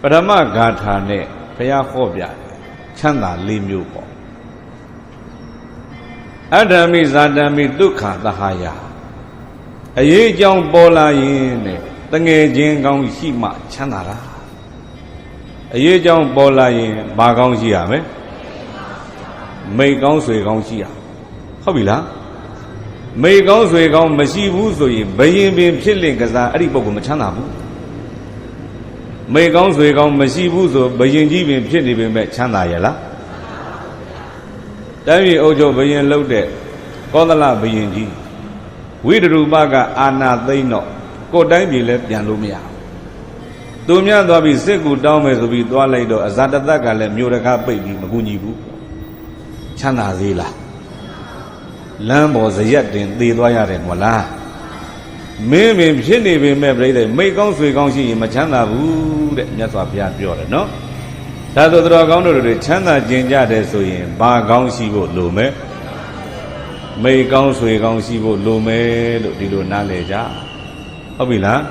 ပရမဂါထာနဲ့ဘုရားဟောပြတယ်ချမ်းသာ၄မျိုးပေါ့အတ္တမိဇာတမိဒုက္ခသဟာယအရေးကြောင့်ပေါ်လာရင်တဲ့တငယ်ချင်းကောင်းရှိမှချမ်းသာတာအရေးကြောင့်ပေါ်လာရင်ဘာကောင်းရှိရမလဲမိတ်ကောင်းဆွေကောင်းရှိရဟုတ်ပြီလားမိတ်ကောင်းဆွေကောင်းမရှိဘူးဆိုရင်ဘယင်ပင်ဖြစ်လင့်ကစားအဲ့ဒီပုဂ္ဂိုလ်မချမ်းသာဘူးမိတ်ကောင်းဆွေကောင်းမရှိဘူးဆိုဘယင်ကြီးပင်ဖြစ်နေပေမဲ့ချမ်းသာရဲ့လားတိုင်းပြည်အုပ်ချုပ်ဘယင်လှုပ်တဲ့ကောသလဘယင်ကြီးဝိတရူပကအာနာသိမ့်တော့ကိုယ်တိုင်းပြည်လည်းပြန်လို့မရဘူးသူများသွားပြီးစစ်ကူတောင်းမယ်ဆိုပြီးသွားလိုက်တော့အဇာတသကလည်းမြို့တကားပိတ်ပြီးမကူညီဘူးချမ်းသာသေးလားလမ်းပေါ်ဇရက်တင်သေသွားရတယ်မလားမင်းပင်ဖြစ်နေပေမဲ့ပြိတ္တိမိတ်ကောင်းဆွေကောင်းရှိရင်မချမ်းသာဘူးတဲ့မြတ်စွာဘုရားပြောတယ်နော်ဒါဆိုတော်ကောင်းတို့တွေချမ်းသာကျင်ကြတယ်ဆိုရင်ဘာကောင်းရှိဖို့လိုမဲမိတ်ကောင်းဆွေကောင်းရှိဖို့လိုမဲလို့ဒီလိုနားလည်ကြဟုတ်ပြီလား